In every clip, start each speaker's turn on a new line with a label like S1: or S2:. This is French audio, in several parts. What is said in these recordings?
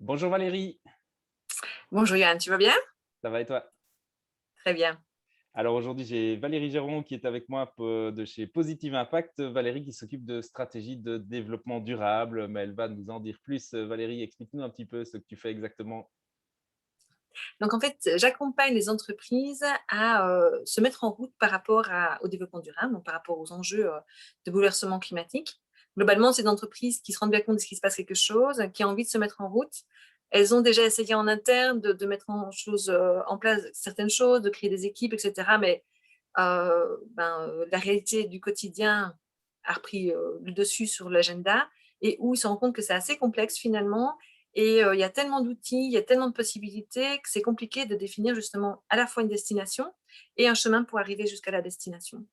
S1: Bonjour Valérie,
S2: Bonjour Yann, tu vas bien?
S1: ça va et toi?
S2: Très bien.
S1: Alors aujourd'hui, j'ai Valérie Géron qui est avec moi de chez Positive Impact. Valérie qui s'occupe de stratégie de développement durable, mais elle va nous en dire plus. Valérie, explique-nous un petit peu ce que tu fais exactement.
S2: Donc en fait, j'accompagne les entreprises à se mettre en route par rapport au développement durable, donc par rapport aux enjeux de bouleversement climatique. Globalement, c'est des entreprises qui se rendent bien compte de ce qui se passe quelque chose, qui ont envie de se mettre en route. Elles ont déjà essayé en interne de mettre en place certaines choses, de créer des équipes, etc. Mais la réalité du quotidien a repris le dessus sur l'agenda et où ils se rendent compte que c'est assez complexe finalement. Et il y a tellement d'outils, il y a tellement de possibilités que c'est compliqué de définir justement à la fois une destination et un chemin pour arriver jusqu'à la destination.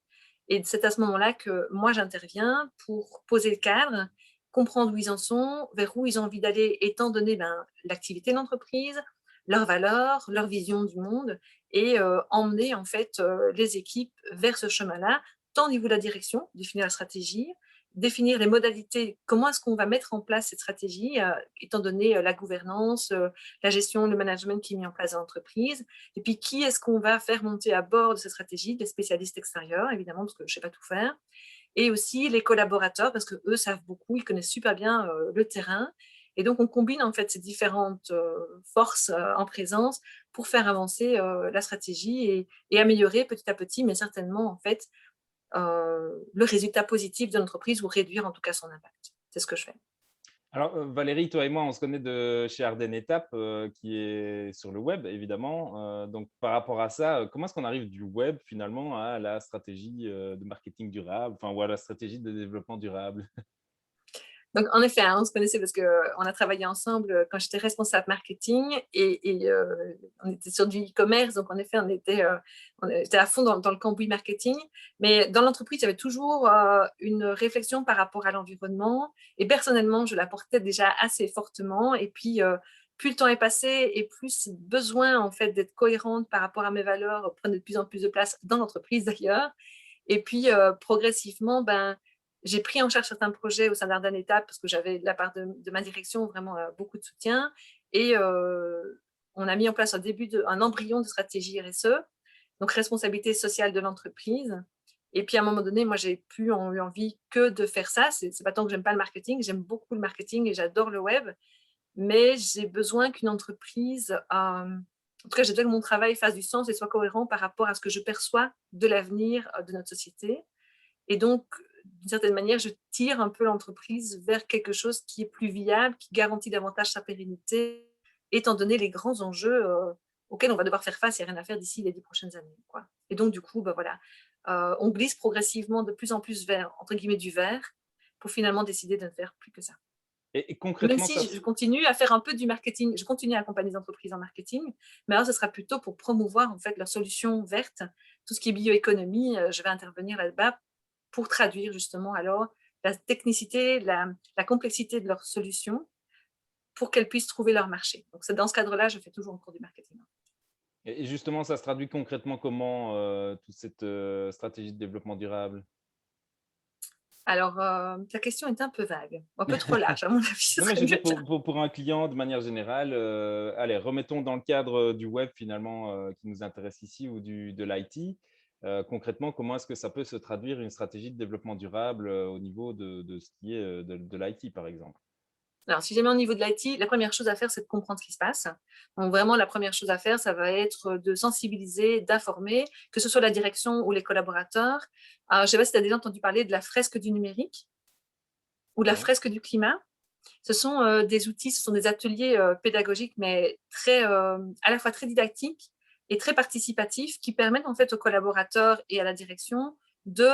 S2: Et c'est à ce moment-là que moi, j'interviens pour poser le cadre, comprendre où ils en sont, vers où ils ont envie d'aller, étant donné l'activité de l'entreprise, leurs valeurs, leur vision du monde, et emmener en fait les équipes vers ce chemin-là, tant au niveau de la direction, définir la stratégie, définir les modalités, comment est-ce qu'on va mettre en place cette stratégie, étant donné la gouvernance, la gestion, le management qui est mis en place dans l'entreprise, et puis qui est-ce qu'on va faire monter à bord de cette stratégie, des spécialistes extérieurs, évidemment, parce que je ne sais pas tout faire, et aussi les collaborateurs, parce qu'eux savent beaucoup, ils connaissent super bien le terrain. Et donc, on combine en fait ces différentes forces en présence pour faire avancer la stratégie et améliorer petit à petit, mais certainement en fait, le résultat positif de l'entreprise ou réduire en tout cas son impact. C'est ce que je fais.
S1: Alors Valérie, toi et moi, on se connaît de chez Ardennes Étape, qui est sur le web évidemment. Donc par rapport à ça, comment est-ce qu'on arrive du web finalement à la stratégie de marketing durable, enfin ou à la stratégie de développement durable?
S2: Donc, en effet, hein, on se connaissait parce qu'on a travaillé ensemble quand j'étais responsable marketing et on était sur du e-commerce. Donc, en effet, on était à fond dans le cambouis marketing. Mais dans l'entreprise, il y avait toujours une réflexion par rapport à l'environnement. Et personnellement, je la portais déjà assez fortement. Et puis, plus le temps est passé et plus ce besoin en fait d'être cohérente par rapport à mes valeurs prenait de plus en plus de place dans l'entreprise d'ailleurs. Et puis, progressivement, j'ai pris en charge certains projets au sein d'Ardan Étape parce que j'avais de la part de ma direction vraiment beaucoup de soutien. Et on a mis en place un embryon de stratégie RSE, donc responsabilité sociale de l'entreprise. Et puis à un moment donné, moi, j'ai plus eu envie que de faire ça. C'est pas tant que j'aime pas le marketing, j'aime beaucoup le marketing et j'adore le web, mais j'ai besoin qu'une entreprise, en tout cas, j'ai besoin que mon travail fasse du sens et soit cohérent par rapport à ce que je perçois de l'avenir de notre société. Et donc, d'une certaine manière, je tire un peu l'entreprise vers quelque chose qui est plus viable, qui garantit davantage sa pérennité, étant donné les grands enjeux auxquels on va devoir faire face. Il n'y a rien à faire d'ici les 10 prochaines années, quoi. Et donc, du coup, voilà, on glisse progressivement de plus en plus vers, entre guillemets, du vert, pour finalement décider de ne faire plus que ça.
S1: Et
S2: Même
S1: concrètement, ça
S2: si je continue à faire un peu du marketing, je continue à accompagner les entreprises en marketing, mais alors ce sera plutôt pour promouvoir en fait leurs solutions vertes, tout ce qui est bioéconomie, je vais intervenir là-bas pour traduire justement alors la technicité, la complexité de leurs solutions pour qu'elles puissent trouver leur marché. Donc c'est dans ce cadre-là, je fais toujours encore du marketing.
S1: et justement, ça se traduit concrètement comment, toute cette, stratégie de développement durable?
S2: Alors, ta question est un peu vague, un peu trop large à mon avis, ce
S1: Non, mais je
S2: serait
S1: veux
S2: mieux
S1: dire
S2: de
S1: pour un client de manière générale, allez, remettons dans le cadre, du web finalement, qui nous intéresse ici ou de l'IT. Concrètement, comment est-ce que ça peut se traduire une stratégie de développement durable, au niveau de ce qui est, de l'IT par exemple?
S2: Alors, si jamais au niveau de l'IT, la première chose à faire, c'est de comprendre ce qui se passe. Donc, vraiment, la première chose à faire, ça va être de sensibiliser, d'informer, que ce soit la direction ou les collaborateurs. Je ne sais pas si tu as déjà entendu parler de la fresque du numérique ou de la
S1: Non?
S2: fresque du climat. Ce sont des outils, ce sont des ateliers pédagogiques, mais à la fois très didactiques et très participatifs, qui permettent en fait aux collaborateurs et à la direction de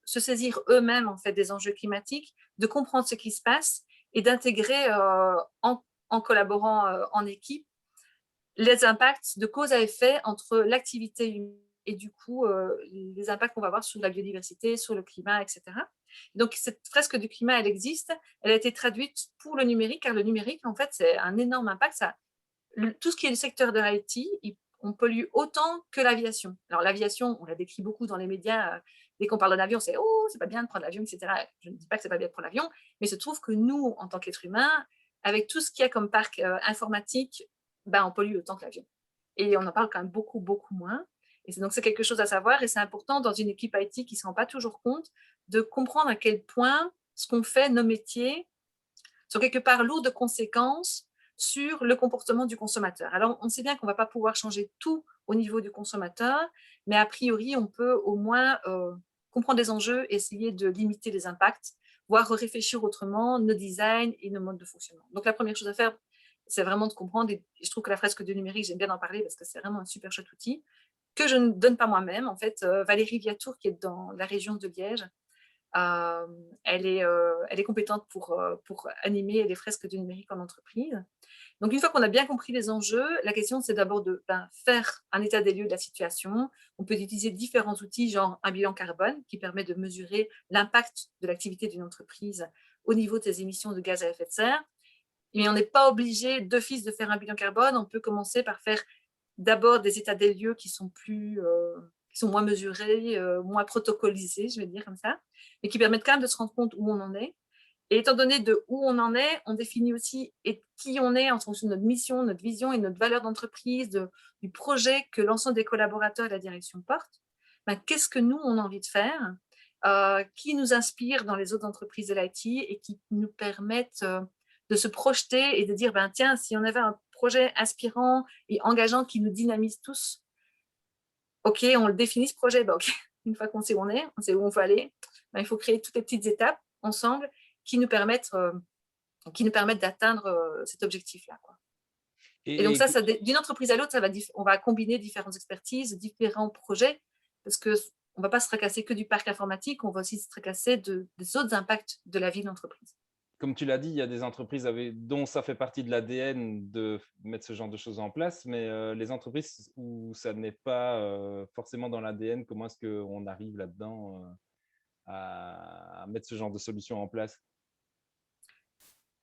S2: se saisir eux-mêmes en fait des enjeux climatiques, de comprendre ce qui se passe et d'intégrer en collaborant en équipe les impacts de cause à effet entre l'activité humaine et du coup les impacts qu'on va avoir sur la biodiversité, sur le climat, etc. Donc cette fresque du climat, elle existe, elle a été traduite pour le numérique, car le numérique, en fait, c'est un énorme impact. Tout ce qui est le secteur de l'IT, on pollue autant que l'aviation. Alors l'aviation, on la décrit beaucoup dans les médias. Dès qu'on parle d'un avion, c'est oh, c'est pas bien de prendre l'avion, etc. Je ne dis pas que c'est pas bien de prendre l'avion, mais il se trouve que nous, en tant qu'êtres humains, avec tout ce qu'il y a comme parc informatique, ben, on pollue autant que l'avion. Et on en parle quand même beaucoup, beaucoup moins. Et donc, c'est quelque chose à savoir. Et c'est important dans une équipe IT qui ne se rend pas toujours compte de comprendre à quel point ce qu'on fait, nos métiers, sont quelque part lourds de conséquences sur le comportement du consommateur. Alors, on sait bien qu'on ne va pas pouvoir changer tout au niveau du consommateur, mais a priori, on peut au moins comprendre les enjeux, essayer de limiter les impacts, voire réfléchir autrement nos designs et nos modes de fonctionnement. Donc, la première chose à faire, c'est vraiment de comprendre, et je trouve que la fresque du numérique, j'aime bien en parler parce que c'est vraiment un super chouette outil, que je ne donne pas moi-même. En fait, Valérie Viatour, qui est dans la région de Liège, elle est compétente pour animer les fresques du numérique en entreprise. Donc, une fois qu'on a bien compris les enjeux, la question, c'est d'abord de faire un état des lieux de la situation. On peut utiliser différents outils, genre un bilan carbone, qui permet de mesurer l'impact de l'activité d'une entreprise au niveau de ses émissions de gaz à effet de serre. Mais on n'est pas obligé d'office de faire un bilan carbone. On peut commencer par faire d'abord des états des lieux qui sont moins mesurés, moins protocolisés, je vais dire comme ça, mais qui permettent quand même de se rendre compte où on en est. Et étant donné de où on en est, on définit aussi qui on est en fonction de notre mission, notre vision et notre valeur d'entreprise, du projet que l'ensemble des collaborateurs et la direction portent. Ben, qu'est-ce que nous, on a envie de faire, qui nous inspire dans les autres entreprises de l'IT et qui nous permettent de se projeter et de dire, ben, tiens, si on avait un projet inspirant et engageant qui nous dynamise tous, ok, on le définit ce projet, ben, okay. Une fois qu'on sait où on est, on sait où on veut aller, ben, il faut créer toutes les petites étapes ensemble qui nous permettent d'atteindre cet objectif-là. Et donc ça d'une entreprise à l'autre, on va combiner différentes expertises, différents projets, parce qu'on ne va pas se tracasser que du parc informatique, on va aussi se tracasser des autres impacts de la vie de l'entreprise.
S1: Comme tu l'as dit, il y a des entreprises dont ça fait partie de l'ADN de mettre ce genre de choses en place, mais les entreprises où ça n'est pas forcément dans l'ADN, comment est-ce qu'on arrive là-dedans à mettre ce genre de solution en place?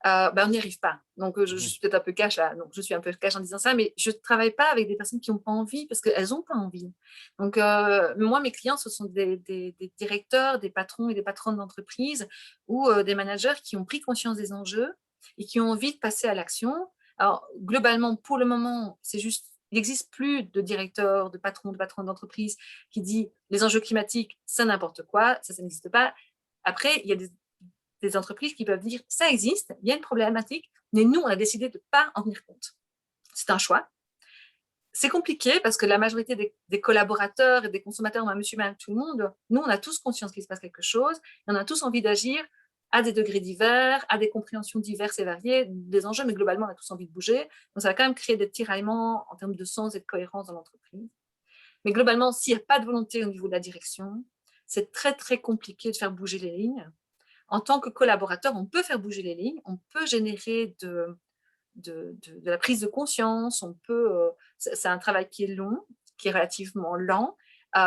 S2: On n'y arrive pas. Donc, je suis peut-être un peu cash là. Donc, je suis un peu cash en disant ça, mais je ne travaille pas avec des personnes qui n'ont pas envie parce qu'elles n'ont pas envie. Donc, moi, mes clients, ce sont des directeurs, des patrons et des patronnes d'entreprise ou des managers qui ont pris conscience des enjeux et qui ont envie de passer à l'action. Alors, globalement, pour le moment, c'est juste, il n'existe plus de directeur, de patron d'entreprise qui dit les enjeux climatiques, c'est n'importe quoi, ça n'existe pas. Après, il y a des entreprises qui peuvent dire ça existe, il y a une problématique, mais nous, on a décidé de ne pas en tenir compte. C'est un choix. C'est compliqué parce que la majorité des collaborateurs et des consommateurs, monsieur, madame, tout le monde, nous, on a tous conscience qu'il se passe quelque chose et on a tous envie d'agir à des degrés divers, à des compréhensions diverses et variées des enjeux, mais globalement, on a tous envie de bouger. Donc, ça va quand même créer des tiraillements en termes de sens et de cohérence dans l'entreprise. Mais globalement, s'il n'y a pas de volonté au niveau de la direction, c'est très, très compliqué de faire bouger les lignes. En tant que collaborateur, on peut faire bouger les lignes, on peut générer de la prise de conscience, c'est un travail qui est long, qui est relativement lent.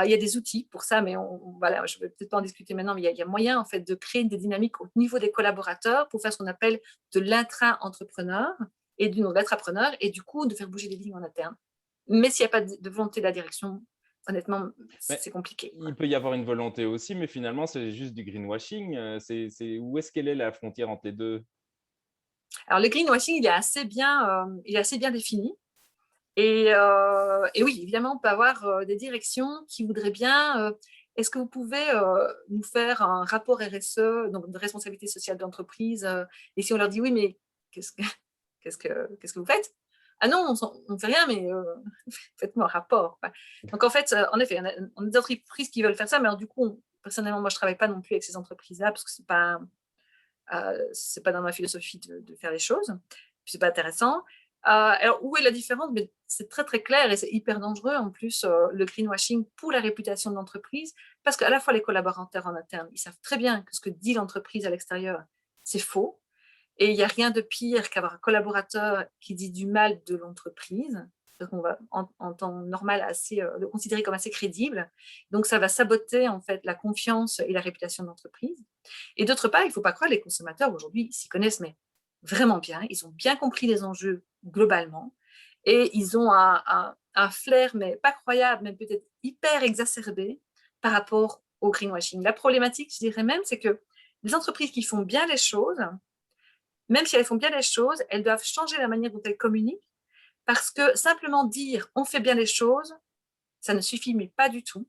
S2: Il y a des outils pour ça, mais voilà, je ne vais peut-être pas en discuter maintenant, mais il y a moyen en fait, de créer des dynamiques au niveau des collaborateurs pour faire ce qu'on appelle de l'intra-entrepreneur et de l'intrapreneur, et du coup, de faire bouger les lignes en interne. Mais s'il n'y a pas de volonté de la direction, honnêtement, c'est compliqué.
S1: Il peut y avoir une volonté aussi, mais finalement, c'est juste du greenwashing. Où est-ce qu'elle est la frontière entre les deux?
S2: Alors, le greenwashing, il est assez bien défini. Et oui, évidemment, on peut avoir des directions qui voudraient bien. Est-ce que vous pouvez nous faire un rapport RSE, donc de responsabilité sociale d'entreprise, et si on leur dit oui, mais qu'est-ce que vous faites? Ah non, on ne fait rien, mais faites-moi un rapport. Donc, en fait, en effet, on a des entreprises qui veulent faire ça, mais alors, du coup, personnellement, moi, je ne travaille pas non plus avec ces entreprises-là parce que ce n'est pas dans ma philosophie de faire les choses. Puis, c'est pas intéressant. Alors, où est la différence? Mais c'est très, très clair et c'est hyper dangereux, en plus, le greenwashing pour la réputation de l'entreprise, parce qu'à la fois, les collaborateurs en interne, ils savent très bien que ce que dit l'entreprise à l'extérieur, c'est faux. Et il n'y a rien de pire qu'avoir un collaborateur qui dit du mal de l'entreprise, parce qu'on va, en temps normal, le considérer comme assez crédible. Donc, ça va saboter, en fait, la confiance et la réputation de l'entreprise. Et d'autre part, il ne faut pas croire, les consommateurs, aujourd'hui, s'y connaissent, mais vraiment bien. Ils ont bien compris les enjeux globalement. Et ils ont un flair, mais pas croyable, mais peut-être hyper exacerbé par rapport au greenwashing. La problématique, je dirais même, c'est que les entreprises qui font bien les choses même si elles font bien les choses, elles doivent changer la manière dont elles communiquent, parce que simplement dire on fait bien les choses, ça ne suffit, mais pas du tout.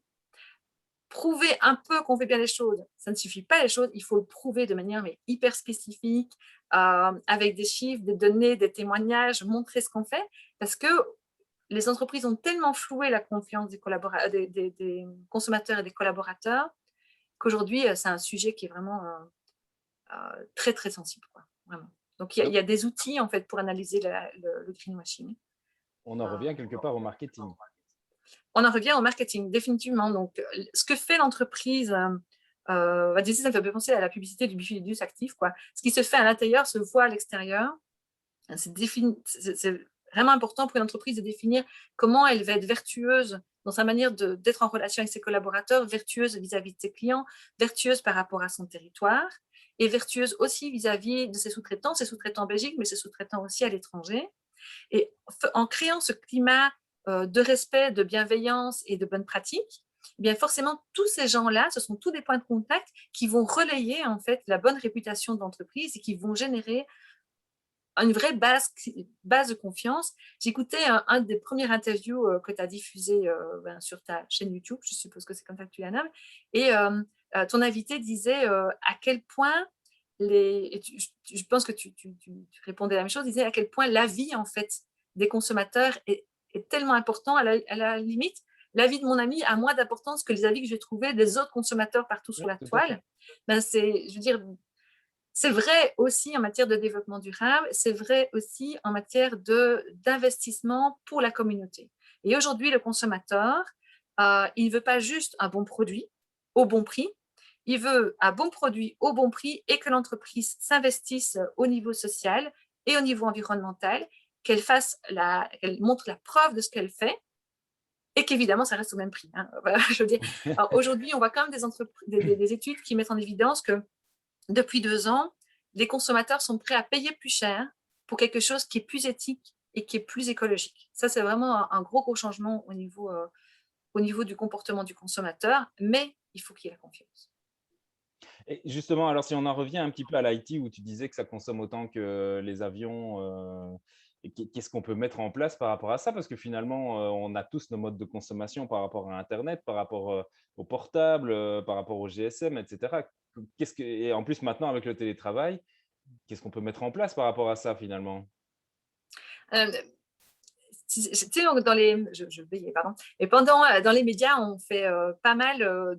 S2: Prouver un peu qu'on fait bien les choses, ça ne suffit pas les choses, il faut le prouver de manière mais hyper spécifique, avec des chiffres, des données, des témoignages, montrer ce qu'on fait, parce que les entreprises ont tellement floué la confiance des consommateurs et des collaborateurs qu'aujourd'hui, c'est un sujet qui est vraiment très, très sensible, quoi, vraiment. Donc, il y a des outils, en fait, pour analyser le greenwashing.
S1: On en revient quelque part au marketing.
S2: On en revient au marketing, définitivement. Donc, ce que fait l'entreprise, ça me fait penser à la publicité du bifidus actif, quoi. Ce qui se fait à l'intérieur se voit à l'extérieur. C'est vraiment important pour une entreprise de définir comment elle va être vertueuse dans sa manière d'être en relation avec ses collaborateurs, vertueuse vis-à-vis de ses clients, vertueuse par rapport à son territoire et vertueuse aussi vis-à-vis de ses sous-traitants en Belgique, mais ses sous-traitants aussi à l'étranger. Et en créant ce climat de respect, de bienveillance et de bonnes pratiques, eh bien forcément, tous ces gens-là, ce sont tous des points de contact qui vont relayer en fait la bonne réputation de l'entreprise et qui vont générer une vraie base de confiance. J'écoutais un des premières interviews que tu as diffusé sur ta chaîne YouTube, je suppose que c'est comme ça que tu la nommes, et ton invité disait à quel point je pense que tu répondais la même chose, disait à quel point l'avis en fait des consommateurs est tellement important, à la limite, l'avis de mon ami a moins d'importance que les avis que je vais trouver des autres consommateurs partout sur
S1: Oui,
S2: la
S1: tout à fait.
S2: toile. Ben je veux dire, c'est vrai aussi en matière de développement durable, c'est vrai aussi en matière d'investissement pour la communauté. Et aujourd'hui, le consommateur, il ne veut pas juste un bon produit au bon prix, il veut un bon produit au bon prix et que l'entreprise s'investisse au niveau social et au niveau environnemental, qu'elle montre la preuve de ce qu'elle fait et qu'évidemment, ça reste au même prix. Hein. Voilà, je veux dire. Aujourd'hui, on voit quand même des études qui mettent en évidence que depuis 2 ans, les consommateurs sont prêts à payer plus cher pour quelque chose qui est plus éthique et qui est plus écologique. Ça, c'est vraiment un gros, gros changement au niveau du comportement du consommateur, mais il faut qu'il y ait la confiance.
S1: Et justement, alors si on en revient un petit peu à l'IT où tu disais que ça consomme autant que les avions, et qu'est-ce qu'on peut mettre en place par rapport à ça? Parce que finalement, on a tous nos modes de consommation par rapport à internet, par rapport, au portable, par rapport au GSM et cetera. Et en plus maintenant avec le télétravail, qu'est-ce qu'on peut mettre en place par rapport à ça finalement?
S2: Euh, tu sais, je veillais, pardon. Et dans les médias, on fait pas mal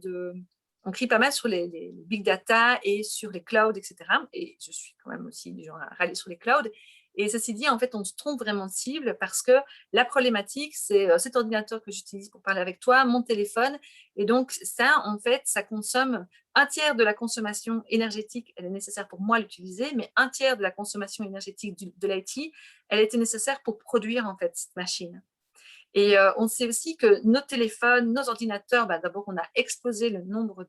S2: on crie pas mal sur les big data et sur les clouds, etc. Et je suis quand même aussi du genre à râler sur les clouds. Et ceci dit, en fait, on se trompe vraiment de cible parce que la problématique, c'est cet ordinateur que j'utilise pour parler avec toi, mon téléphone. Et donc, ça, en fait, ça consomme un tiers de la consommation énergétique, elle est nécessaire pour moi l'utiliser, mais un tiers de la consommation énergétique de l'IT, elle était nécessaire pour produire en fait cette machine. Et on sait aussi que nos téléphones, nos ordinateurs, d'abord on a explosé le nombre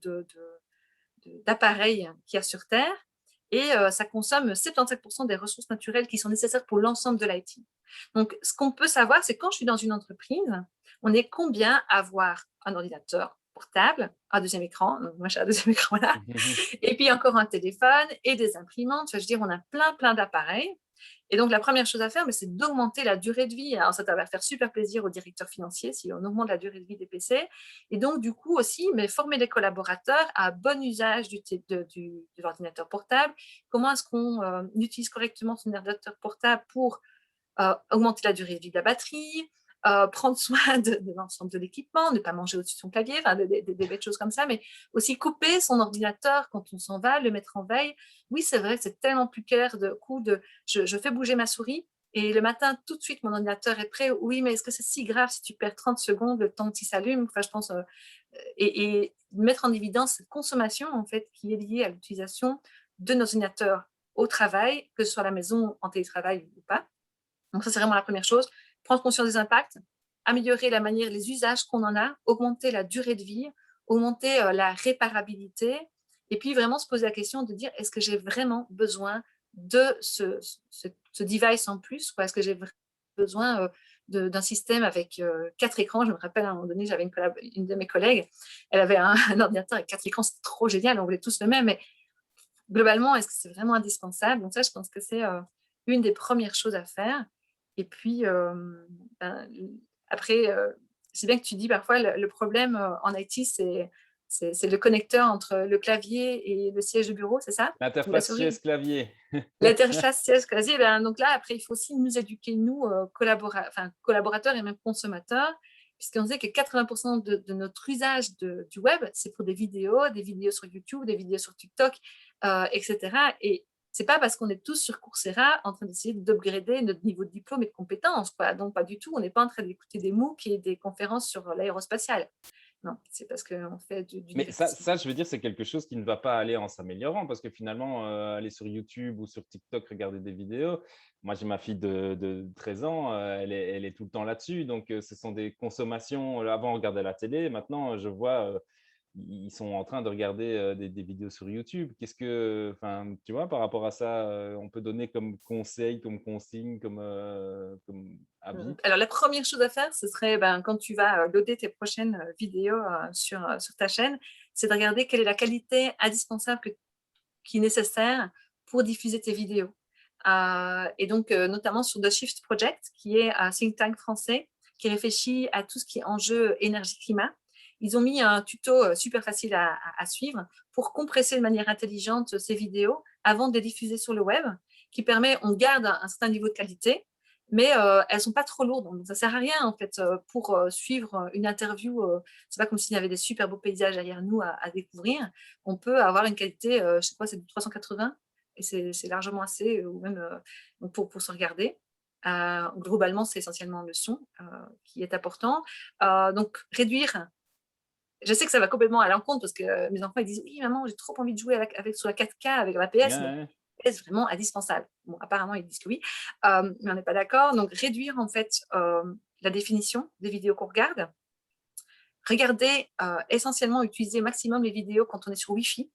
S2: d'appareils qu'il y a sur Terre et ça consomme 75% des ressources naturelles qui sont nécessaires pour l'ensemble de l'IT. Donc ce qu'on peut savoir, c'est quand je suis dans une entreprise, on est combien à avoir un ordinateur portable, un deuxième écran, donc moi j'ai un deuxième écran là, et puis encore un téléphone et des imprimantes. Enfin, je veux dire, on a plein d'appareils. Et donc, la première chose à faire, c'est d'augmenter la durée de vie. Alors, ça va faire super plaisir aux directeurs financiers si on augmente la durée de vie des PC. Et donc, du coup aussi, former les collaborateurs à bon usage de l'ordinateur portable. Comment est-ce qu'on utilise correctement son ordinateur portable pour augmenter la durée de vie de la batterie, prendre soin de l'ensemble de l'équipement, ne pas manger au-dessus de son clavier, enfin, des belles choses comme ça, mais aussi couper son ordinateur quand on s'en va, le mettre en veille. Oui, c'est vrai, c'est tellement plus clair de coup je fais bouger ma souris et le matin, tout de suite, mon ordinateur est prêt. Oui, mais est-ce que c'est si grave si tu perds 30 secondes le temps qu'il s'allume? Enfin, je pense, et mettre en évidence cette consommation en fait qui est liée à l'utilisation de nos ordinateurs au travail, que ce soit à la maison, en télétravail ou pas. Donc ça, c'est vraiment la première chose. Prendre conscience des impacts, améliorer la manière, les usages qu'on en a, augmenter la durée de vie, augmenter la réparabilité, et puis vraiment se poser la question de dire, est-ce que j'ai vraiment besoin de ce device en plus, quoi? Est-ce que j'ai besoin d'un système avec 4 écrans? Je me rappelle à un moment donné, j'avais une de mes collègues, elle avait un ordinateur avec 4 écrans, c'était trop génial, on voulait tous le même, mais globalement, est-ce que c'est vraiment indispensable? Donc ça, je pense que c'est une des premières choses à faire. Et puis, ben, après, c'est bien que tu dis parfois le problème en IT, c'est le connecteur entre le clavier et le siège de bureau, c'est ça? Ou la
S1: L'interface
S2: souris?
S1: chaise-clavier.
S2: L'interface siège-clavier, ben, donc là, après, il faut aussi nous éduquer, nous, collaborateurs et même consommateurs, puisqu'on sait que 80% de notre usage du web, c'est pour des vidéos sur YouTube, des vidéos sur TikTok, etc. Et c'est pas parce qu'on est tous sur Coursera en train d'essayer d'upgrader notre niveau de diplôme et de compétences, quoi. Donc, pas du tout. On n'est pas en train d'écouter des MOOC et des conférences sur l'aérospatiale. Non, c'est parce qu'on fait du
S1: Mais ça,
S2: divertissement.
S1: je veux dire, c'est quelque chose qui ne va pas aller en s'améliorant parce que finalement, aller sur YouTube ou sur TikTok, regarder des vidéos. Moi, j'ai ma fille de 13 ans, elle est tout le temps là-dessus. Donc, ce sont des consommations. Avant, on regardait la télé. Maintenant, je vois, ils sont en train de regarder des vidéos sur YouTube. Enfin, tu vois, par rapport à ça, on peut donner comme conseil, comme consigne, comme avis.
S2: Alors, la première chose à faire, ce serait, ben, quand tu vas loader tes prochaines vidéos sur ta chaîne, c'est de regarder quelle est la qualité indispensable qui est nécessaire pour diffuser tes vidéos. Et donc, notamment sur The Shift Project, qui est un think tank français qui réfléchit à tout ce qui est enjeu énergie-climat. Ils ont mis un tuto super facile à suivre pour compresser de manière intelligente ces vidéos avant de les diffuser sur le web, qui permet, on garde un certain niveau de qualité, mais elles ne sont pas trop lourdes. Donc, ça ne sert à rien, en fait, pour suivre une interview. C'est pas comme s'il y avait des super beaux paysages derrière nous à découvrir. On peut avoir une qualité, je sais pas, c'est du 380 et c'est largement assez, ou même pour se regarder. Globalement, c'est essentiellement le son qui est important. Donc, réduire. Je sais que ça va complètement à l'encontre parce que mes enfants ils disent oui, maman, j'ai trop envie de jouer sur la 4K avec la
S1: Ouais,
S2: PS, mais
S1: ouais.
S2: est-ce vraiment indispensable? Bon, apparemment, ils disent que oui, mais on n'est pas d'accord. Donc, réduire en fait la définition des vidéos qu'on regarde. Regarder, essentiellement, utiliser maximum les vidéos quand on est sur Wi-Fi.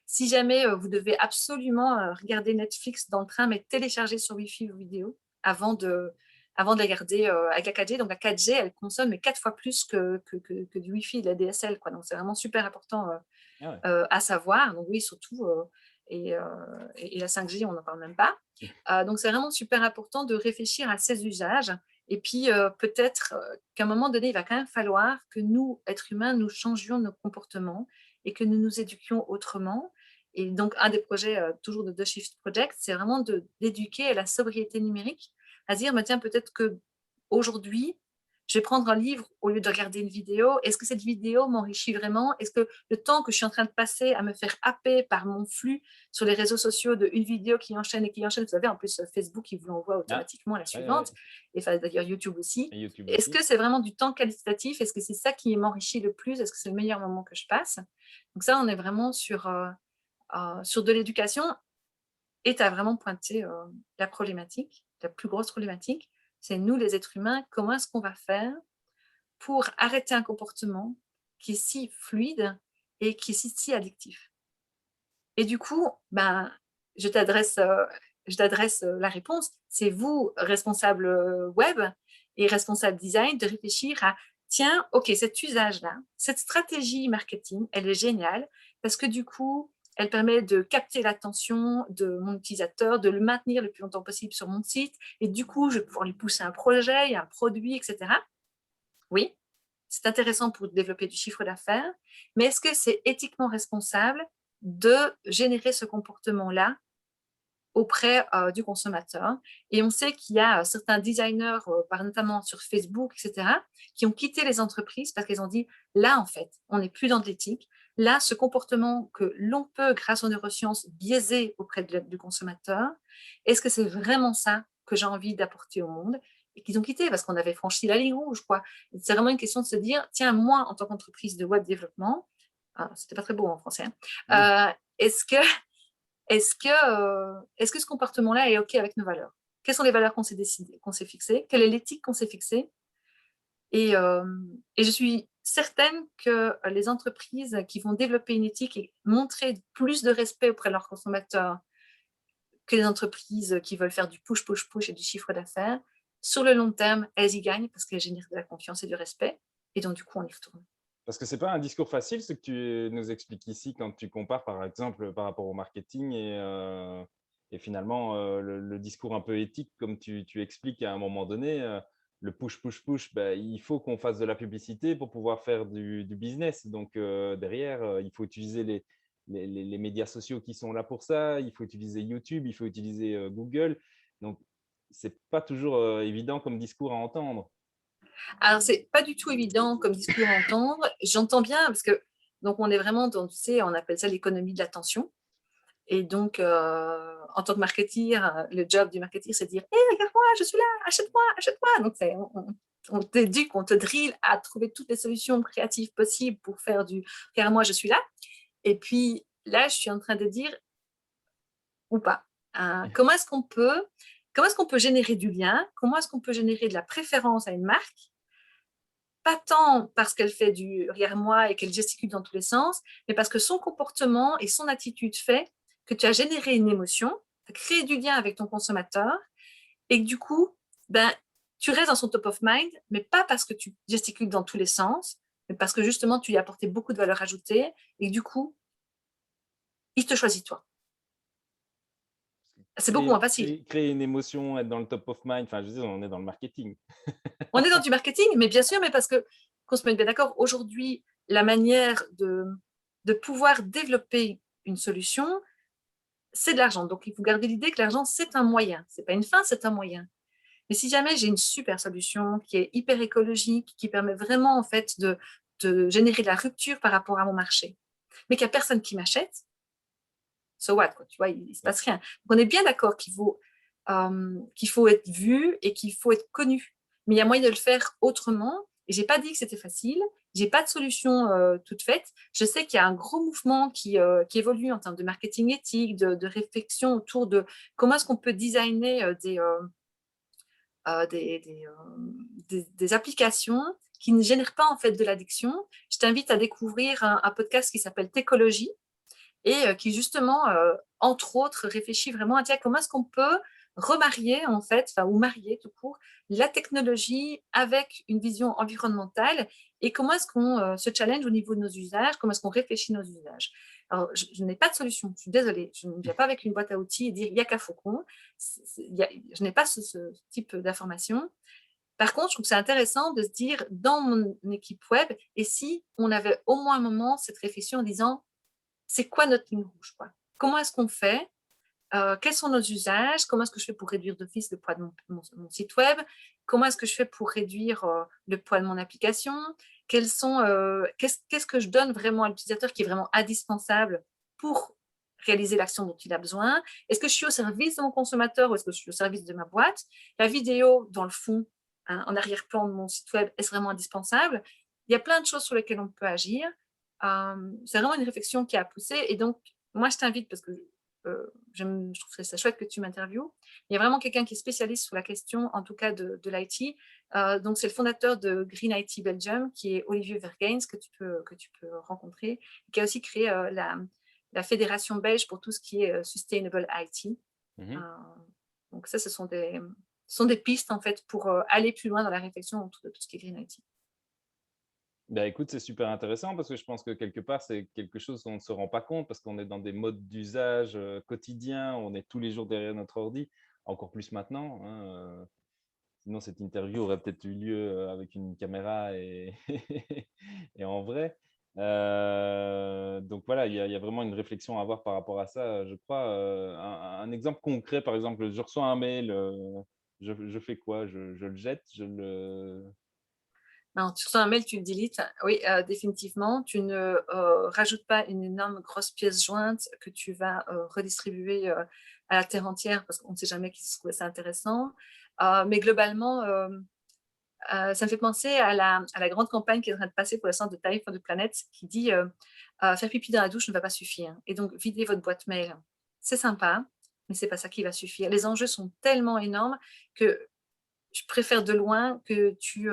S2: Si jamais vous devez absolument regarder Netflix dans le train, mais télécharger sur Wi-Fi vos vidéos avant de les regarder avec la 4G. Donc la 4G, elle consomme mais 4 fois plus que du Wi-Fi et de la DSL, quoi. Donc c'est vraiment super important
S1: Ah ouais.
S2: à savoir. Donc oui, surtout, et la 5G, on n'en parle même pas. Donc c'est vraiment super important de réfléchir à ces usages. Et puis peut-être qu'à un moment donné, il va quand même falloir que nous, êtres humains, nous changions nos comportements et que nous nous éduquions autrement. Et donc, un des projets toujours de The Shift Project, c'est vraiment d'éduquer à la sobriété numérique, à dire, bah, tiens, peut-être que aujourd'hui, je vais prendre un livre au lieu de regarder une vidéo. Est-ce que cette vidéo m'enrichit vraiment? Est-ce que le temps que je suis en train de passer à me faire happer par mon flux sur les réseaux sociaux d'une vidéo qui enchaîne et qui enchaîne, vous savez, en plus, Facebook, il vous l'envoie
S1: Ah,
S2: automatiquement à la
S1: ouais, ouais.
S2: suivante, et enfin, d'ailleurs YouTube aussi.
S1: Et YouTube
S2: Est-ce
S1: aussi.
S2: que c'est vraiment du temps qualitatif? Est-ce que c'est ça qui m'enrichit le plus? Est-ce que c'est le meilleur moment que je passe? Donc ça, on est vraiment sur de l'éducation, et tu as vraiment pointé la problématique, la plus grosse problématique, c'est nous les êtres humains, comment est-ce qu'on va faire pour arrêter un comportement qui est si fluide et qui est si addictif. Et du coup, ben, je t'adresse la réponse. C'est vous, responsable web et responsable design, de réfléchir à, tiens, OK, cet usage-là, cette stratégie marketing, elle est géniale parce que du coup, elle permet de capter l'attention de mon utilisateur, de le maintenir le plus longtemps possible sur mon site. Et du coup, je vais pouvoir lui pousser un projet, un produit, etc. Oui, c'est intéressant pour développer du chiffre d'affaires, mais est-ce que c'est éthiquement responsable de générer ce comportement-là auprès du consommateur? Et on sait qu'il y a certains designers, notamment sur Facebook, etc., qui ont quitté les entreprises parce qu'ils ont dit, là, en fait, on n'est plus dans de l'éthique. Là, ce comportement que l'on peut, grâce aux neurosciences, biaiser auprès du consommateur, est-ce que c'est vraiment ça que j'ai envie d'apporter au monde? Et qu'ils ont quitté parce qu'on avait franchi la ligne rouge, quoi. C'est vraiment une question de se dire, tiens, moi, en tant qu'entreprise de web développement, c'était pas très beau en français,
S1: Oui.
S2: est-ce que ce comportement-là est OK avec nos valeurs? Quelles sont les valeurs qu'on s'est fixées? Quelle est l'éthique qu'on s'est fixée? Et je suis certaine que les entreprises qui vont développer une éthique et montrer plus de respect auprès de leurs consommateurs que les entreprises qui veulent faire du push, push, push et du chiffre d'affaires, sur le long terme, elles y gagnent parce qu'elles génèrent de la confiance et du respect. Et donc, du coup, on y retourne.
S1: Parce que c'est pas un discours facile, ce que tu nous expliques ici quand tu compares, par exemple, par rapport au marketing et finalement, le discours un peu éthique comme tu expliques à un moment donné, le push, push, push, bah, il faut qu'on fasse de la publicité pour pouvoir faire du business. Donc, derrière, il faut utiliser les médias sociaux qui sont là pour ça, il faut utiliser YouTube, il faut utiliser, Google. Donc, c'est pas toujours, évident comme discours à entendre.
S2: Alors, c'est pas du tout évident comme discours à entendre. J'entends bien parce que donc on est vraiment dans, tu sais, on appelle ça l'économie de l'attention. Et donc, en tant que marketeur, le job du marketeur, c'est de dire: «Hé, regarde-moi, je suis là, achète-moi, achète-moi». Donc, on t'éduque, on te drill à trouver toutes les solutions créatives possibles pour faire du «regarde-moi, je suis là». Et puis là, je suis en train de dire ou pas. Comment est-ce qu'on peut générer du lien? Comment est-ce qu'on peut générer de la préférence à une marque? Pas tant parce qu'elle fait du regarde-moi et qu'elle gesticule dans tous les sens, mais parce que son comportement et son attitude fait que tu as généré une émotion, tu as créé du lien avec ton consommateur et que du coup, ben, tu restes dans son top of mind, mais pas parce que tu gesticules dans tous les sens, mais parce que justement, tu lui as apporté beaucoup de valeur ajoutée et du coup, il te choisit toi. C'est beaucoup moins facile.
S1: Créer une émotion, être dans le top of mind, enfin, je veux dire, on est dans le marketing.
S2: On est dans du marketing, mais bien sûr, mais parce que, qu'on se mette bien d'accord, aujourd'hui, la manière de pouvoir développer une solution, c'est de l'argent. Donc, il faut garder l'idée que l'argent, c'est un moyen. C'est pas une fin, c'est un moyen. Mais si jamais j'ai une super solution qui est hyper écologique, qui permet vraiment, en fait, de générer de la rupture par rapport à mon marché, mais qu'il n'y a personne qui m'achète, so what, quoi, tu vois, il ne se passe rien. Donc, on est bien d'accord qu'il faut être vu et qu'il faut être connu. Mais il y a moyen de le faire autrement. Et j'ai pas dit que c'était facile. J'ai pas de solution toute faite. Je sais qu'il y a un gros mouvement qui évolue en termes de marketing éthique, de réflexion autour de comment est-ce qu'on peut designer des applications qui ne génèrent pas en fait de l'addiction. Je t'invite à découvrir un podcast qui s'appelle Técologie et qui justement, entre autres, réfléchit vraiment à dire comment est-ce qu'on peut remarier en fait, enfin, ou marier tout court, la technologie avec une vision environnementale et comment est-ce qu'on se challenge au niveau de nos usages, comment est-ce qu'on réfléchit nos usages. Alors, je n'ai pas de solution, je suis désolée, je ne viens pas avec une boîte à outils et dire il y a qu'à Faucon, je n'ai pas ce type d'information. Par contre, je trouve que c'est intéressant de se dire dans mon équipe web, et si on avait au moins un moment cette réflexion en disant c'est quoi notre ligne rouge, quoi? Comment est-ce qu'on fait? Quels sont nos usages? Comment est-ce que je fais pour réduire d'office le poids de mon site web? Comment est-ce que je fais pour réduire le poids de mon application? Qu'est-ce que je donne vraiment à l'utilisateur qui est vraiment indispensable pour réaliser l'action dont il a besoin? Est-ce que je suis au service de mon consommateur ou est-ce que je suis au service de ma boîte? La vidéo, dans le fond, hein, en arrière-plan de mon site web, est-ce vraiment indispensable? Il y a plein de choses sur lesquelles on peut agir. C'est vraiment une réflexion qui a poussé. Et donc, moi, je t'invite parce que je trouve ça chouette que tu m'interviewes. Il y a vraiment quelqu'un qui est spécialiste sur la question, en tout cas de l'IT. Donc, c'est le fondateur de Green IT Belgium, qui est Olivier Vergaens, que tu peux rencontrer, qui a aussi créé la fédération belge pour tout ce qui est Sustainable IT. Euh,
S1: Mmh.
S2: donc, ça, ce sont des pistes, en fait, pour aller plus loin dans la réflexion autour de tout ce qui est Green IT.
S1: Bah, écoute, c'est super intéressant parce que je pense que quelque part, c'est quelque chose dont on ne se rend pas compte parce qu'on est dans des modes d'usage, quotidiens, on est tous les jours derrière notre ordi, encore plus maintenant, hein, sinon cette interview aurait peut-être eu lieu, avec une caméra et et en vrai. Donc voilà, il y a vraiment une réflexion à avoir par rapport à ça, je crois, un exemple concret, par exemple, je reçois un mail, je fais quoi? Je le jette? Je le
S2: Non, tu reçois un mail, tu le deletes. Oui, définitivement. Tu ne rajoutes pas une énorme grosse pièce jointe que tu vas redistribuer à la terre entière parce qu'on ne sait jamais qui se trouvait ça intéressant. Mais globalement, ça me fait penser à la grande campagne qui est en train de passer pour le centre de Time for the Planet qui dit faire pipi dans la douche ne va pas suffire. Et donc, vider votre boîte mail, c'est sympa, mais c'est pas ça qui va suffire. Les enjeux sont tellement énormes que je préfère de loin que tu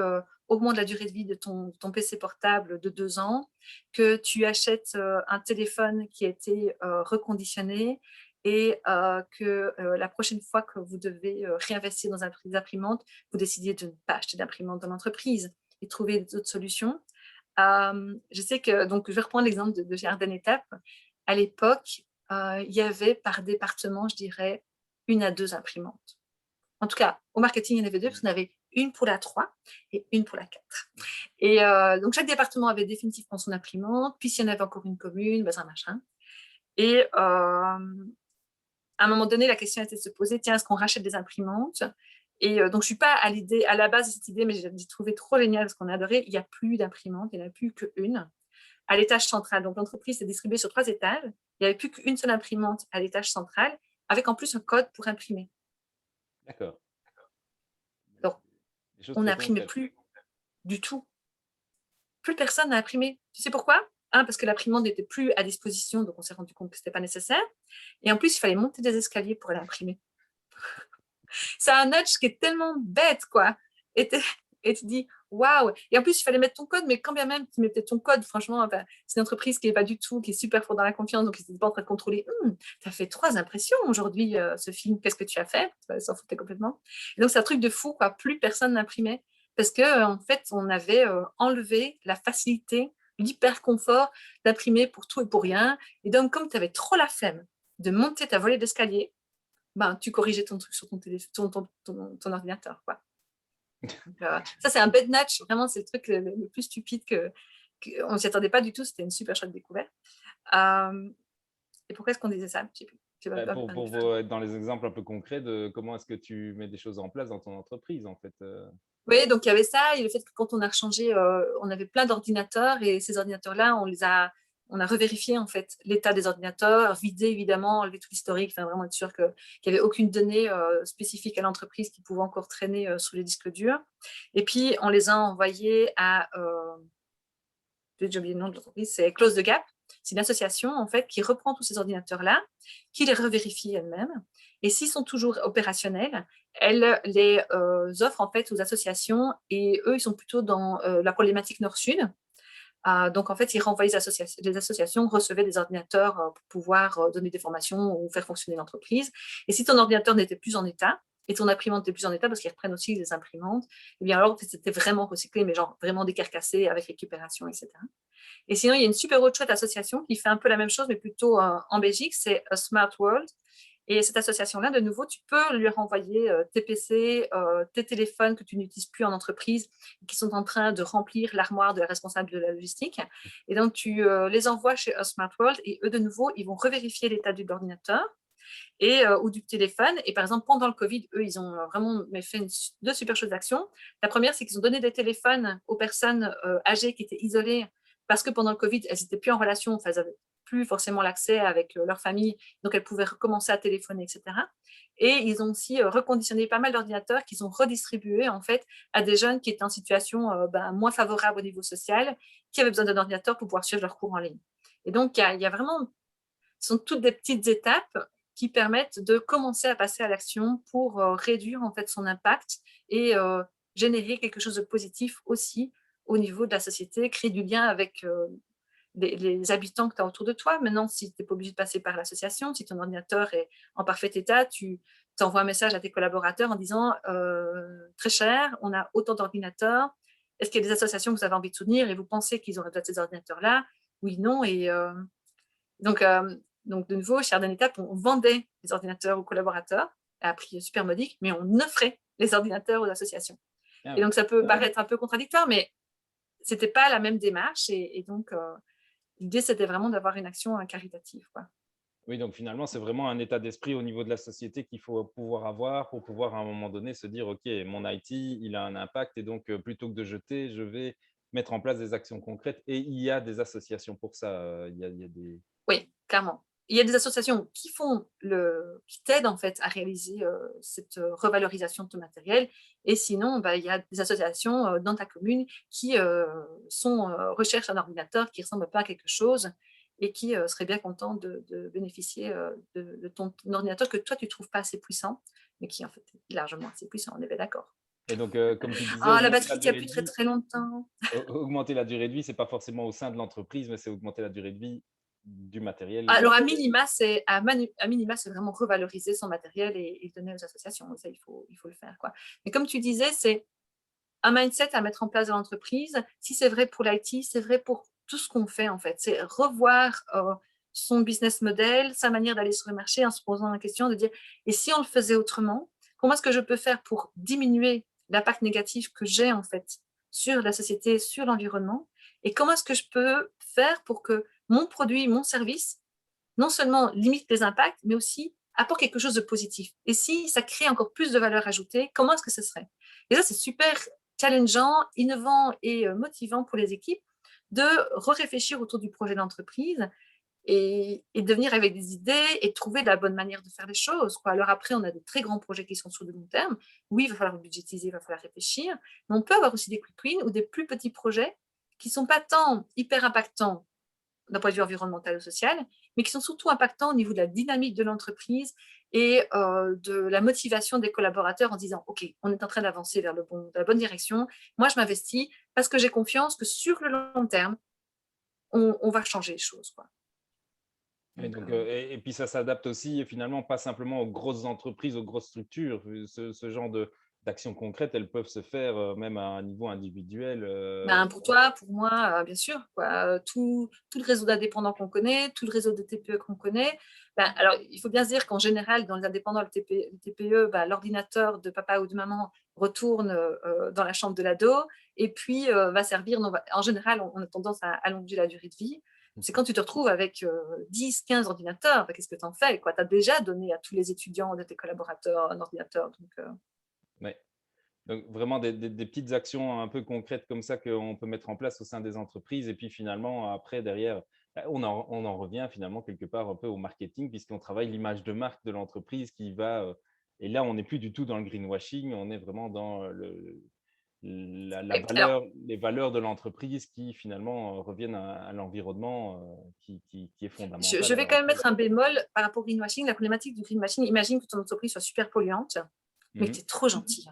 S2: augmentes la durée de vie de ton PC portable de 2 ans, que tu achètes un téléphone qui a été reconditionné et que la prochaine fois que vous devez réinvestir dans des imprimantes, vous décidiez de ne pas acheter d'imprimante dans l'entreprise et trouver d'autres solutions. Je sais que, donc je vais reprendre l'exemple de Jardin Étape. À l'époque, il y avait par département, je dirais, 1 à 2 imprimantes. En tout cas, au marketing, il y en avait 2 parce qu'on avait une pour la 3 et une pour la 4. Et donc chaque département avait définitivement son imprimante, puis s'il y en avait encore une commune, ben, ça machin. Et à un moment donné, la question était de se poser, tiens, est-ce qu'on rachète des imprimantes? Et donc, je ne suis pas à la base de cette idée, mais j'ai trouvé trop génial parce qu'on a adoré. Il n'y a plus d'imprimantes, il n'y en a plus qu'une à l'étage central. Donc, l'entreprise est distribuée sur 3 étages. Il n'y avait plus qu'une seule imprimante à l'étage central, avec en plus un code pour imprimer.
S1: D'accord.
S2: Donc,
S1: Des choses
S2: on
S1: très
S2: n'imprimait
S1: concrètes.
S2: plus du tout. Plus personne n'a imprimé. Tu sais pourquoi? Parce que l'imprimante n'était plus à disposition, donc on s'est rendu compte que ce n'était pas nécessaire. Et en plus, il fallait monter des escaliers pour aller imprimer. C'est un nudge qui est tellement bête, quoi. Et tu dis, waouh. Et en plus, il fallait mettre ton code, mais quand bien même tu mettais ton code, franchement, enfin, c'est une entreprise qui est pas du tout, qui est super fort dans la confiance, donc ils n'étaient pas en train de contrôler. Tu as fait 3 impressions aujourd'hui, ce film, qu'est-ce que tu as fait? Ils s'en foutaient complètement. Et donc, c'est un truc de fou, quoi. Plus personne n'imprimait. Parce que, en fait, on avait enlevé la facilité, l'hyper confort d'imprimer pour tout et pour rien. Et donc, comme tu avais trop la flemme de monter ta volée d'escalier, ben, tu corrigeais ton truc sur ton téléphone, ton ordinateur, quoi. Donc, ça, c'est un bed natch. Vraiment, c'est le truc le plus stupide on ne s'y attendait pas du tout. C'était une super chouette découverte. Et pourquoi est-ce qu'on disait ça? Je sais plus.
S1: Pour être dans les exemples un peu concrets de comment est-ce que tu mets des choses en place dans ton entreprise, en fait.
S2: Oui, donc il y avait ça, et le fait que quand on a changé, on avait plein d'ordinateurs, et ces ordinateurs-là, on a revérifié en fait l'état des ordinateurs, vidé évidemment, enlevé tout l'historique, enfin vraiment être sûr qu'il n'y avait aucune donnée spécifique à l'entreprise qui pouvait encore traîner sous les disques durs. Et puis on les a envoyés à, j'ai oublié le nom de l'entreprise, c'est Close the Gap. C'est une association en fait qui reprend tous ces ordinateurs-là, qui les revérifie elle-même, et s'ils sont toujours opérationnels, elle les offre en fait aux associations, et eux, ils sont plutôt dans la problématique nord-sud. Donc, en fait, ils renvoient les associations recevaient des ordinateurs pour pouvoir donner des formations ou faire fonctionner l'entreprise. Et si ton ordinateur n'était plus en état, et ton imprimante n'était plus en état, parce qu'ils reprennent aussi les imprimantes, eh bien alors, c'était vraiment recyclé, mais genre vraiment décarcassé avec récupération, etc. Et sinon, il y a une super autre chouette association qui fait un peu la même chose, mais plutôt en Belgique, c'est A Smart World. Et cette association-là, de nouveau, tu peux lui renvoyer tes PC, tes téléphones que tu n'utilises plus en entreprise, qui sont en train de remplir l'armoire de la responsable de la logistique. Et donc, tu les envoies chez A Smart World, et eux, de nouveau, ils vont revérifier l'état de l'ordinateur ou du téléphone. Et par exemple, pendant le Covid, eux, ils ont vraiment fait deux super choses d'actions. La première, c'est qu'ils ont donné des téléphones aux personnes âgées qui étaient isolées, parce que pendant le Covid, elles n'étaient plus en relation, enfin, elles n'avaient plus forcément l'accès avec leur famille, donc elles pouvaient recommencer à téléphoner, etc. Et ils ont aussi reconditionné pas mal d'ordinateurs qu'ils ont redistribués en fait à des jeunes qui étaient en situation moins favorable au niveau social, qui avaient besoin d'un ordinateur pour pouvoir suivre leurs cours en ligne. Et donc, il y a vraiment, ce sont toutes des petites étapes qui permettent de commencer à passer à l'action pour réduire en fait son impact et générer quelque chose de positif aussi au niveau de la société, créer du lien avec les habitants que tu as autour de toi. Maintenant, si tu n'es pas obligé de passer par l'association, si ton ordinateur est en parfait état, tu envoies un message à tes collaborateurs en disant très cher, on a autant d'ordinateurs, est-ce qu'il y a des associations que vous avez envie de soutenir et vous pensez qu'ils auraient besoin de ces ordinateurs-là? Oui, non. Et donc, de nouveau, chez Arden Étape, on vendait les ordinateurs aux collaborateurs à prix super modique, mais on offrait les ordinateurs aux associations. Et donc, ça peut paraître un peu contradictoire, mais ce n'était pas la même démarche. Et donc, l'idée, c'était vraiment d'avoir une action caritative, quoi.
S1: Oui, donc finalement, c'est vraiment un état d'esprit au niveau de la société qu'il faut pouvoir avoir pour pouvoir à un moment donné se dire, OK, mon IT, il a un impact, et donc plutôt que de jeter, je vais mettre en place des actions concrètes, et il y a des associations pour ça. Il y a des...
S2: Oui, clairement. Il y a des associations qui t'aident en fait à réaliser cette revalorisation de ton matériel. Et sinon, il y a des associations dans ta commune qui recherchent un ordinateur qui ressemble pas à quelque chose et qui seraient bien contents de bénéficier de ton ordinateur que toi, tu ne trouves pas assez puissant, mais qui en fait est largement assez puissant, on est bien d'accord.
S1: Et donc, comme tu disais,
S2: Ah, la
S1: augmenter la
S2: batterie tient
S1: durée
S2: plus
S1: de
S2: très
S1: vie,
S2: très longtemps.
S1: augmenter la durée de vie, c'est pas forcément au sein de l'entreprise, mais c'est augmenter la durée de vie du matériel.
S2: Alors, à minima, c'est vraiment revaloriser son matériel et le donner aux associations. Ça, il faut le faire, quoi. Mais comme tu disais, c'est un mindset à mettre en place dans l'entreprise. Si c'est vrai pour l'IT, c'est vrai pour tout ce qu'on fait en fait. C'est revoir son business model, sa manière d'aller sur le marché en se posant la question de dire et si on le faisait autrement, comment est-ce que je peux faire pour diminuer l'impact négatif que j'ai en fait sur la société, sur l'environnement et comment est-ce que je peux faire pour que mon produit, mon service, non seulement limite les impacts, mais aussi apporte quelque chose de positif. Et si ça crée encore plus de valeur ajoutée, comment est-ce que ce serait? Et ça, c'est super challengeant, innovant et motivant pour les équipes de réfléchir autour du projet d'entreprise et de venir avec des idées et trouver la bonne manière de faire les choses. Quoi. Alors après, on a des très grands projets qui sont sur le long terme. Oui, il va falloir budgétiser, il va falloir réfléchir. Mais on peut avoir aussi des quick wins ou des plus petits projets qui ne sont pas tant hyper impactants d'un point de vue environnemental ou social, mais qui sont surtout impactants au niveau de la dynamique de l'entreprise et de la motivation des collaborateurs en disant « Ok, on est en train d'avancer vers la bonne direction. Moi, je m'investis parce que j'ai confiance que sur le long terme, on va changer les choses. » quoi.
S1: Et, donc, et puis ça s'adapte aussi, et finalement, pas simplement aux grosses entreprises, aux grosses structures. Ce genre d'actions concrètes, elles peuvent se faire même à un niveau individuel.
S2: Ben, pour toi, pour moi, bien sûr. Quoi. Tout le réseau d'indépendants qu'on connaît, tout le réseau de TPE qu'on connaît. Ben, alors, il faut bien se dire qu'en général, dans les indépendants, le TPE, ben, l'ordinateur de papa ou de maman retourne dans la chambre de l'ado et puis va servir. En général, on a tendance à allonger la durée de vie. C'est quand tu te retrouves avec 10, 15 ordinateurs, ben, qu'est-ce que tu en fais? Tu as déjà donné à tous les étudiants de tes collaborateurs un ordinateur.
S1: Ouais. Donc, vraiment des petites actions un peu concrètes comme ça qu'on peut mettre en place au sein des entreprises. Et puis finalement, après, derrière, on en revient finalement quelque part un peu au marketing, puisqu'on travaille l'image de marque de l'entreprise qui va… et là, on n'est plus du tout dans le greenwashing, on est vraiment dans
S2: Alors,
S1: les valeurs de l'entreprise qui finalement reviennent à l'environnement qui est fondamental
S2: je
S1: à
S2: vais
S1: l'heure
S2: quand même
S1: actuelle.
S2: mettre un bémol par rapport au greenwashing. La problématique du greenwashing, imagine que ton entreprise soit super polluante, mais tu es trop gentil.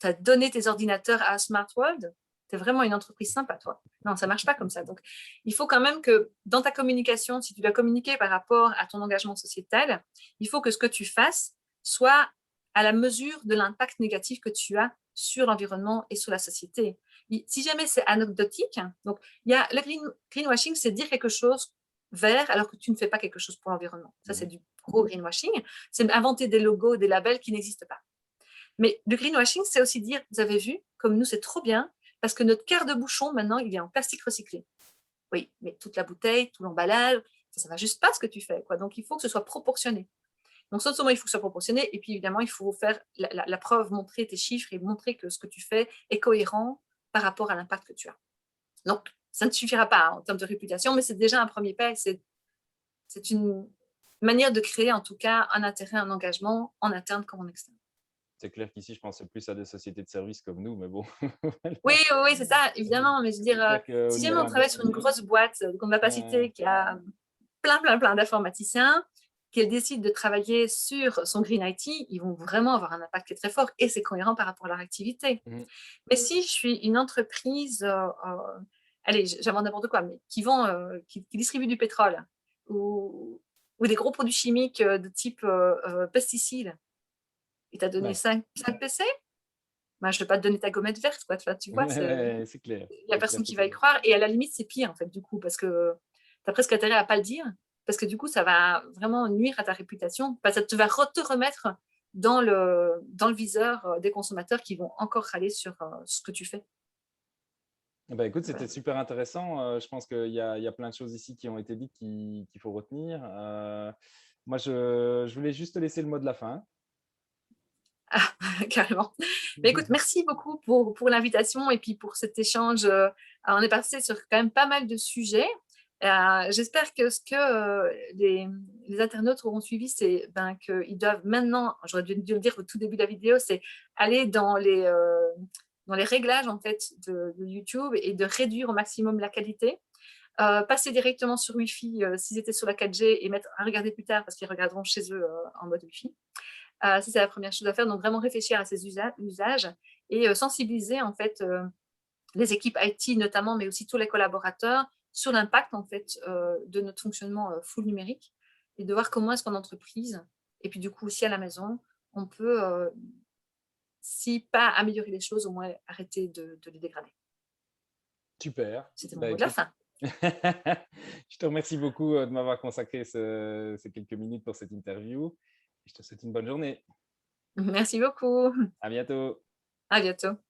S2: Tu as donné tes ordinateurs à Smart World, tu es vraiment une entreprise sympa, toi. Non, ça ne marche pas comme ça. Donc, il faut quand même que dans ta communication, si tu dois communiquer par rapport à ton engagement sociétal, il faut que ce que tu fasses soit à la mesure de l'impact négatif que tu as sur l'environnement et sur la société. Si jamais c'est anecdotique, donc il y a le greenwashing, c'est dire quelque chose vert alors que tu ne fais pas quelque chose pour l'environnement. Ça, c'est du pro-greenwashing. C'est inventer des logos, des labels qui n'existent pas. Mais le greenwashing, c'est aussi dire, vous avez vu, comme nous, c'est trop bien, parce que notre quart de bouchon, maintenant, il est en plastique recyclé. Oui, mais toute la bouteille, tout l'emballage, ça ne va juste pas ce que tu fais. Quoi. Donc, il faut que ce soit proportionné. Donc, seulement, il faut que ce soit proportionné. Et puis, évidemment, il faut faire la preuve, montrer tes chiffres et montrer que ce que tu fais est cohérent par rapport à l'impact que tu as. Donc, ça ne suffira pas en termes de réputation, mais c'est déjà un premier pas. C'est une manière de créer, en tout cas, un intérêt, un engagement en interne comme en externe.
S1: C'est clair qu'ici, je pensais plus à des sociétés de services comme nous, mais bon.
S2: Oui, oui, c'est ça, évidemment. Mais je veux dire, si jamais on travaille sur une grosse boîte qu'on ne va pas citer, qui a plein d'informaticiens, qu'elle décide de travailler sur son Green IT, ils vont vraiment avoir un impact qui est très fort et c'est cohérent par rapport à leur activité. Mais si je suis une entreprise, allez, j'invente n'importe quoi, mais qui distribue du pétrole ou des gros produits chimiques de type pesticides, et tu as donné 5 PC, ben, je ne vais pas te donner ta gommette verte. Quoi. Enfin, tu vois,
S1: C'est clair.
S2: il n'y a personne qui va y croire. Et à la limite, c'est pire, en fait, du coup, parce que tu as presque intérêt à ne pas le dire, parce que du coup, ça va vraiment nuire à ta réputation. Enfin, ça va te remettre dans le viseur des consommateurs qui vont encore râler sur ce que tu fais.
S1: Bah, écoute, c'était
S2: Voilà.
S1: super intéressant. Je pense qu'il y a plein de choses ici qui ont été dites qu'il faut retenir. Moi, je voulais juste te laisser le mot de la fin.
S2: Ah, carrément. Mais écoute, merci beaucoup pour l'invitation et puis pour cet échange. On est passé sur quand même pas mal de sujets. J'espère que ce que les internautes auront suivi, c'est qu'ils doivent maintenant, j'aurais dû le dire au tout début de la vidéo, c'est aller dans les réglages en fait, de YouTube et de réduire au maximum la qualité. Passer directement sur Wi-Fi s'ils étaient sur la 4G et mettre à regarder plus tard parce qu'ils regarderont chez eux en mode Wi-Fi. Ça, c'est la première chose à faire. Donc, vraiment réfléchir à ces usages et sensibiliser en fait les équipes IT notamment, mais aussi tous les collaborateurs sur l'impact en fait de notre fonctionnement full numérique et de voir comment est-ce qu'en entreprise et puis du coup aussi à la maison, on peut si pas améliorer les choses, au moins arrêter de les dégrader.
S1: Super.
S2: C'était mon
S1: Bah,
S2: mot de la
S1: écoute,
S2: fin.
S1: je te remercie beaucoup de m'avoir consacré ces quelques minutes pour cette interview. Je te souhaite une bonne journée.
S2: Merci beaucoup.
S1: À bientôt.
S2: À bientôt.